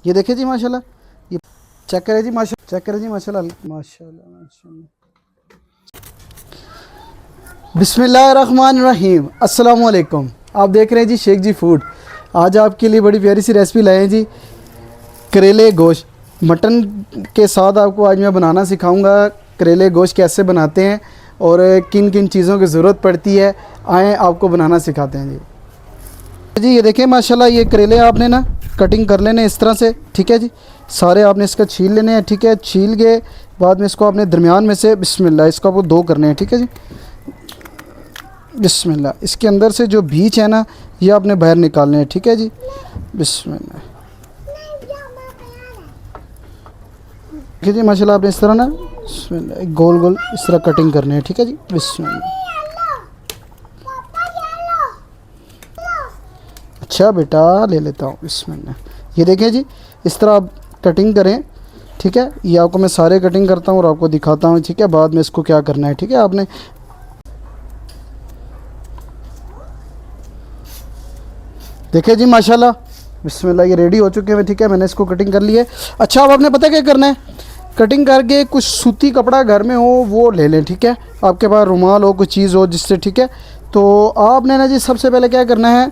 ये देखिए जी माशाल्लाह, ये चेक करें जी माशाल्लाह, चेक करें जी माशाल्लाह माशाल्लाह माशाल्लाह। बिस्मिल्लाहिर्रहमानिर्रहीम, अस्सलाम वालेकुम। आप देख रहे हैं जी शेख जी फूड। आज आपके लिए बड़ी प्यारी सी रेसिपी लाए हैं जी, करेले गोश्त मटन के साथ। आपको आज मैं बनाना सिखाऊंगा करेले गोश्त कैसे बनाते हैं और किन किन चीज़ों की ज़रूरत पड़ती है। आएँ आपको बनाना सिखाते हैं जी। ये देखें माशाल्लाह, ये करेले आपने ना कटिंग कर लेने इस तरह से, ठीक है जी। सारे आपने इसका छील लेने हैं, ठीक है। छील के बाद में इसको आपने दरमियान में से बिस्मिल्लाह इसको आपको दो करने हैं, ठीक है जी। बिस्मिल्लाह, इसके अंदर से जो बीज है ना ये आपने बाहर निकालने हैं, ठीक है जी। बिस्मिल्लाह, ठीक है जी माशाल्लाह। आपने इस तरह ना बिस्मिल्लाह गोल गोल इस तरह कटिंग करने हैं, ठीक है जी। बिस्मिल्लाह, अच्छा बेटा ले लेता हूँ, बिस्मिल्लाह। ये देखें जी, इस तरह आप कटिंग करें, ठीक है। ये आपको मैं सारे कटिंग करता हूँ और आपको दिखाता हूँ, ठीक है। बाद में इसको क्या करना है, ठीक है। आपने देखे जी माशाल्लाह, बिस्मिल्लाह, ये रेडी हो चुके हैं, ठीक है। मैंने इसको कटिंग कर ली है। अच्छा, अब आपने पता क्या करना है, कटिंग करके कुछ सूती कपड़ा घर में हो वो ले लें, ठीक है। आपके पास रुमाल हो, कुछ चीज़ हो जिससे, ठीक है। तो आपने ना जी सबसे पहले क्या करना है,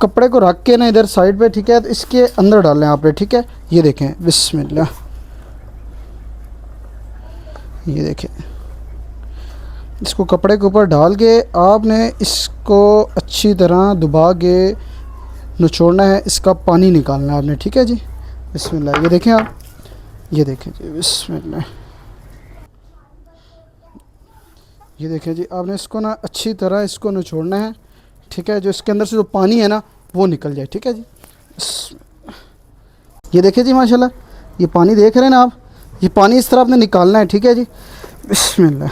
कपड़े को रख के ना इधर साइड पे, ठीक है। तो इसके अंदर डाल लें आपने, ठीक है। ये देखें, बिस्मिल्लाह, ये देखें। इसको कपड़े के ऊपर डाल के आपने इसको अच्छी तरह दबा के निचोड़ना है, इसका पानी निकालना है आपने, ठीक है जी। बिस्मिल्लाह, ये देखें आप, ये देखें जी, बिस्मिल्लाह, ये देखें जी। आपने इसको ना अच्छी तरह इसको निचोड़ना है, ठीक है। जो इसके अंदर से जो पानी है ना वो निकल जाए, ठीक है जी। ये देखें जी माशाल्लाह, ये पानी देख रहे हैं ना आप, ये पानी इस तरह आपने निकालना है, ठीक है जी। बिस्मिल्लाह,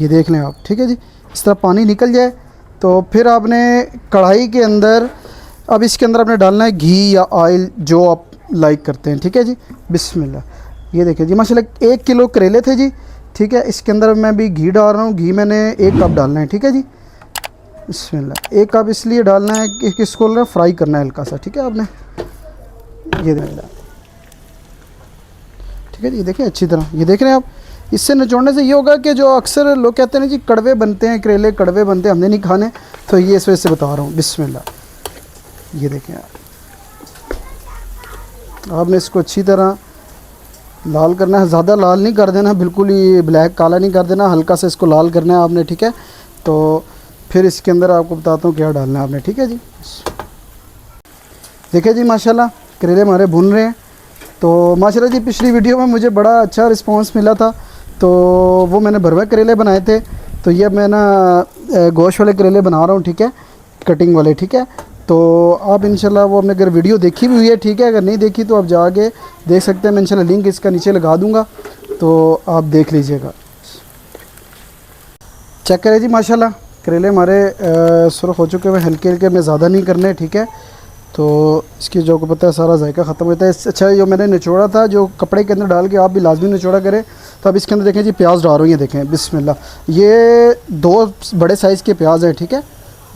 ये देख लें आप, ठीक है जी। इस तरह पानी निकल जाए तो फिर आपने कढ़ाई के अंदर, अब इसके अंदर आपने डालना है घी या ऑयल जो आप लाइक करते हैं, ठीक है जी। बिस्मिल्लाह, ये देखें जी माशाल्लाह, 1 किलो करेले थे जी, ठीक है। इसके अंदर मैं भी घी डाल रहा हूँ। घी मैंने 1 कप डालना है, ठीक है जी। बिस्मिल्लाह, 1 कप इसलिए डालना है कि इसको फ्राई करना है हल्का सा, ठीक है। आपने ये देखना, ठीक है जी। ये देखें अच्छी तरह, ये देख रहे हैं आप। इससे निचोड़ने से ये होगा कि जो अक्सर लोग कहते हैं ना जी कड़वे बनते हैं, करेले कड़वे बनते हैं, हमने नहीं खाने, तो ये इस वजह से बता रहा हूँ। बिस्मिल्लाह, ये देखें आप, आपने इसको अच्छी तरह लाल करना है। ज़्यादा लाल नहीं कर देना, बिल्कुल ही ब्लैक काला नहीं कर देना, हल्का सा इसको लाल करना है आपने, ठीक है। तो फिर इसके अंदर आपको बताता हूँ क्या डालना है आपने, ठीक है जी। देखिए जी माशाल्लाह, करेले हमारे भुन रहे हैं। तो माशाल्लाह जी, पिछली वीडियो में मुझे बड़ा अच्छा रिस्पांस मिला था, तो वो मैंने भरवे करेले बनाए थे। तो ये मैं ना गोश्त वाले करेले बना रहा हूँ, ठीक है, कटिंग वाले, ठीक है। तो आप इंशाल्लाह वो आपने अगर वीडियो देखी भी हुई है, ठीक है, अगर नहीं देखी तो आप जाके देख सकते हैं। मैं इंशाल्लाह लिंक इसका नीचे लगा दूँगा, तो आप देख लीजिएगा। चेक करें जी माशाल्लाह, करेले हमारे सुरख हो चुके हैं, हल्के हल्के में ज़्यादा नहीं करने, ठीक है। तो इसकी जो को पता है सारा जायका ख़त्म होता है। अच्छा, जो मैंने निचोड़ा था जो कपड़े के अंदर डाल के, आप भी लाजमी निचोड़ा करें। तो अब इसके अंदर देखें जी प्याज डाल रहा हूँ, ये देखें, बिस्मिल्लाह। ये 2 बड़े साइज़ के प्याज हैं, ठीक है,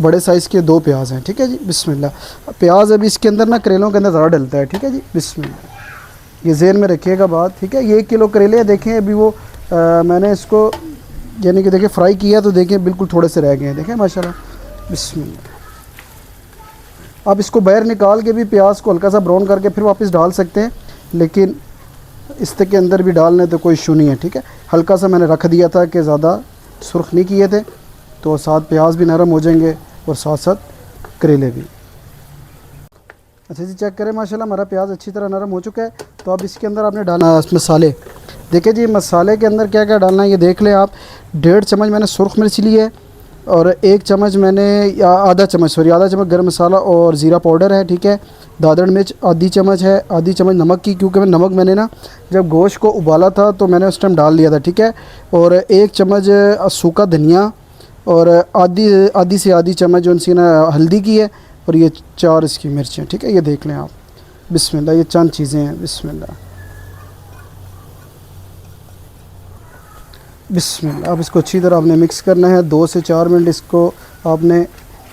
बड़े साइज़ के 2 प्याज हैं, ठीक है जी। बिस्मिल्लाह, प्याज अभी इसके अंदर ना करेलों के अंदर ज़्यादा डलता है, ठीक है जी। बिस्मिल्लाह, ये ज़हन में रखिएगा बात, ठीक है। ये 1 किलो करेले देखें, अभी वो मैंने इसको यानी कि देखिए फ्राई किया तो देखिए बिल्कुल थोड़े से रह गए हैं, देखें माशाल्लाह। बिस्मिल्लाह, आप इसको बाहर निकाल के भी प्याज को हल्का सा ब्राउन करके फिर वापस डाल सकते हैं, लेकिन इसके के अंदर भी डालने तो कोई इशू नहीं है, ठीक है। हल्का सा मैंने रख दिया था कि ज़्यादा सुर्ख नहीं किए थे, तो साथ प्याज भी नरम हो जाएंगे और साथ साथ करेले भी। अच्छा जी, चेक करें माशाल्लाह, हमारा प्याज अच्छी तरह नरम हो चुका है। तो अब इसके अंदर आपने डालना मसाले। देखिए जी, मसाले के अंदर क्या क्या डालना है ये देख लें आप। 1.5 चम्मच मैंने सुरख मिर्च ली है, और 1 चम्मच मैंने या आधा चम्मच गरम मसाला और ज़ीरा पाउडर है, ठीक है। दादड़ मिर्च आधी चम्मच है, आधी चम्मच नमक की, क्योंकि नमक मैंने ना जब गोश्त को उबाला था तो मैंने उस टाइम डाल दिया था, ठीक है। और 1 चम्मच सूखा धनिया, और आधी से आधी चम्मच जो उनसी ना हल्दी की है, और ये 4 इसकी मिर्चें, ठीक है। ये देख लें आप, बिस्मिल्लाह, ये चंद चीज़ें हैं। बिस्मिल्लाह, बिस्मिल्लाह। अब इसको अच्छी तरह आपने मिक्स करना है। 2 से 4 मिनट इसको आपने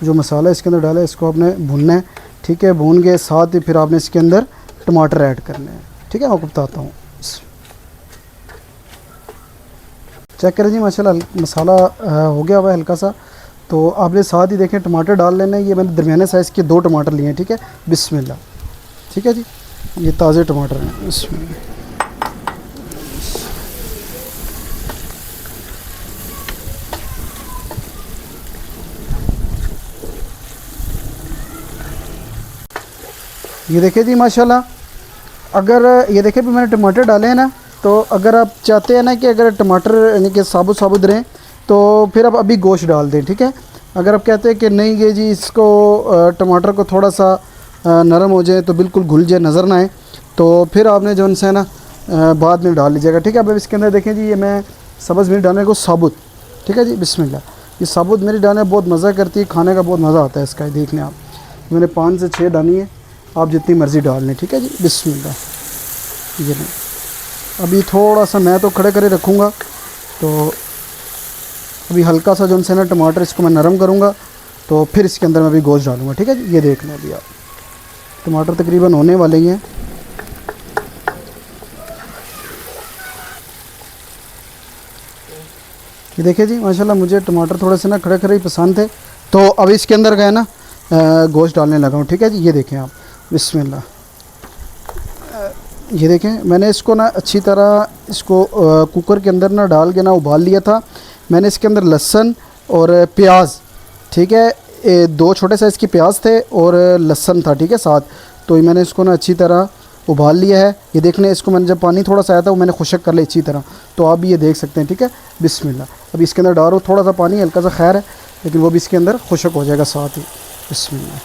जो मसाला इसके अंदर डाला है इसको आपने भूनना है, ठीक है। भून के साथ ही फिर आपने इसके अंदर टमाटर ऐड करने हैं, ठीक है। मैं आपको बताता हूँ। चेक करें जी माशाल्लाह मसाला हो गया हुआ है हल्का सा। तो आपने साथ ही देखें टमाटर डाल लेना है। ये मैंने दरमियाने साइज़ के 2 टमाटर लिए हैं, ठीक है। बिस्मिल्लाह, ठीक है जी। ये ताज़े टमाटर हैं। बिस्मिल्लाह। ये देखिए जी माशाल्लाह, अगर ये देखिए भी मैंने टमाटर डाले हैं ना, तो अगर आप चाहते हैं ना कि अगर टमाटर यानी कि साबुत साबुत रहें तो फिर आप अभी गोश्त डाल दें, ठीक है। अगर आप कहते हैं कि नहीं ये जी इसको टमाटर को थोड़ा सा नरम हो जाए तो बिल्कुल घुल जाए, नज़र ना आए, तो फिर आपने जो उनसे ना बाद में डाल लीजिएगा, ठीक है। अब इसके अंदर देखें जी, ये मैं सब्ज़ मिर्च डालने को साबुत, ठीक है जी। बिस्मिल्लाह। ये साबुत मिर्च डालने बहुत मज़ा करती है, खाने का बहुत मज़ा आता है इसका। देख लें आप, मैंने 5 से 6 डाली है, आप जितनी मर्ज़ी डाल लें, ठीक है जी। बिस्मिल्लाह। ये नहीं, अभी थोड़ा सा मैं तो खड़े करे रखूँगा, तो अभी हल्का सा जो उनसे ना टमाटर इसको मैं नरम करूँगा, तो फिर इसके अंदर मैं अभी गोश्त डालूँगा, ठीक है जी। ये देख लें अभी आप, टमाटर तकरीबन होने वाले ही हैं। ये देखिए जी माशाल्लाह, मुझे टमाटर थोड़े से ना खड़े खड़े ही पसंद थे, तो अभी इसके अंदर गए ना गोश्त डालने लगा हूँ, ठीक है जी। ये देखें आप, बिस्मिल्लाह। ये देखें मैंने इसको ना अच्छी तरह इसको कुकर के अंदर ना डाल के ना उबाल लिया था। मैंने इसके अंदर लहसुन और प्याज, ठीक है, 2 छोटे साइज़ की प्याज थे और लहसुन था, ठीक है, साथ। तो ये मैंने इसको ना अच्छी तरह उबाल लिया है। ये देख लें, इसको मैंने जब पानी थोड़ा सा आया था वो मैंने खुशक कर लिया अच्छी तरह, तो आप भी ये देख सकते हैं, ठीक है। बिस्मिल्लाह। अभी इसके अंदर डालो थोड़ा सा पानी, हल्का सा खैर है, लेकिन वो भी इसके अंदर खुशक हो जाएगा साथ ही। बिस्मिल्लाह।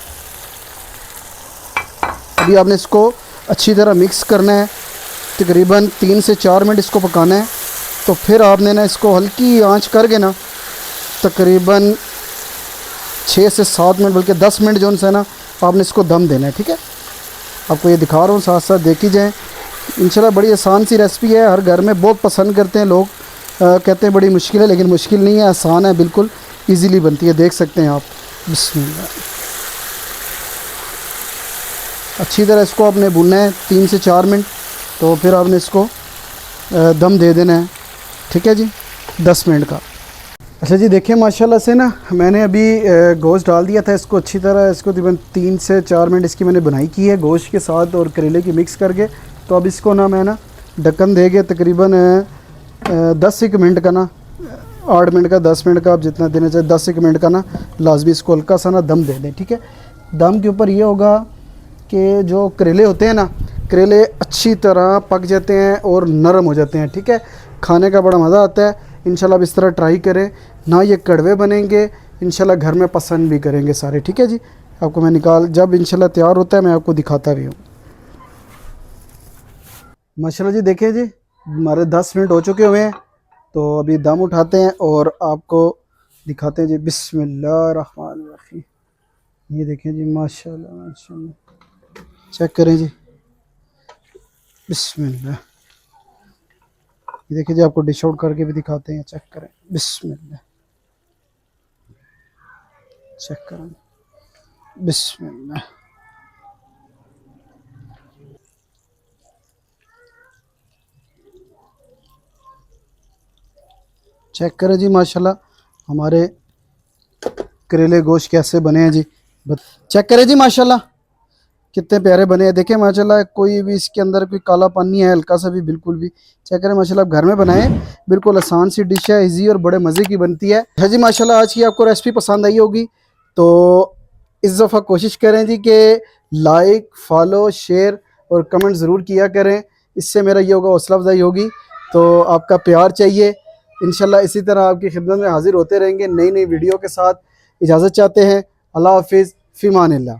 अभी आपने इसको अच्छी तरह मिक्स करना है, तकरीबन 3 से 4 मिनट इसको पकाना है। तो फिर आपने ना इसको हल्की आंच करके ना तकरीबन 6 से 7 मिनट, बल्कि 10 मिनट जो है ना आपने इसको दम देना है, ठीक है। आपको ये दिखा रहा हूँ, साथ साथ देखी जाए। इंशाल्लाह बड़ी आसान सी रेसिपी है, हर घर में बहुत पसंद करते हैं लोग। कहते हैं बड़ी मुश्किल है, लेकिन मुश्किल नहीं है, आसान है, बिल्कुल ईज़िली बनती है, देख सकते हैं आप। बिस्मिल्लाह। अच्छी तरह इसको आपने भूनना है 3 से 4 मिनट, तो फिर आपने इसको दम दे देना है, ठीक है जी, 10 मिनट का। अच्छा जी, देखिए माशाल्लाह से ना मैंने अभी गोश्त डाल दिया था इसको अच्छी तरह, इसको तकरीबन 3 से 4 मिनट इसकी मैंने बनाई की है गोश्त के साथ और करेले की मिक्स करके। तो अब इसको ना मैं ना ढक्कन दे के तकरीबन 10 मिनट का ना, 8 मिनट का, 10 मिनट का, आप जितना देना चाहे, 10 मिनट का ना लाजमी इसको हल्का सा ना दम दे दें, ठीक है। दम के ऊपर ये होगा कि जो करेले होते हैं ना, करेले अच्छी तरह पक जाते हैं और नरम हो जाते हैं, ठीक है। खाने का बड़ा मज़ा आता है। इंशाल्लाह अब इस तरह ट्राई करें ना, ये कड़वे बनेंगे, इंशाल्लाह घर में पसंद भी करेंगे सारे, ठीक है जी। आपको मैं जब इंशाल्लाह तैयार होता है मैं आपको दिखाता भी हूँ। माशाल्लाह जी, देखें जी हमारे 10 मिनट हो चुके हुए हैं, तो अभी दम उठाते हैं और आपको दिखाते हैं जी। बिस्मिल्लाहिर्रहमानिर्रहीम। ये देखें जी माशाल्लाह माशाल्लाह, चेक करें जी। बिस्मिल्लाह। ये देखिए जी, आपको डिश आउट करके भी दिखाते हैं, चेक करें। बिस्मिल्लाह, चेक करें। बिस्मिल्लाह। चेक करें जी माशाल्लाह हमारे करेले गोश्त कैसे बने हैं जी। चेक करें जी माशाल्लाह कितने प्यारे बने हैं। देखें माशाल्लाह कोई भी इसके अंदर कोई कालापन नहीं है, हल्का सा भी, बिल्कुल भी। चेक करें माशाल्लाह, आप घर में बनाएं, बिल्कुल आसान सी डिश है, इजी और बड़े मज़े की बनती है। है जी माशाल्लाह, आज की आपको रेसिपी पसंद आई होगी, तो इस दफ़ा कोशिश करें जी कि लाइक, फॉलो, शेयर और कमेंट ज़रूर किया करें। इससे मेरा ये होगा, हौसला अफजाई होगी। तो आपका प्यार चाहिए। इंशाल्लाह इसी तरह आपकी खिदमत में हाजिर होते रहेंगे नई नई वीडियो के साथ। इजाज़त चाहते हैं। अल्लाह हाफिज़, फ़ी अमानिल्लाह।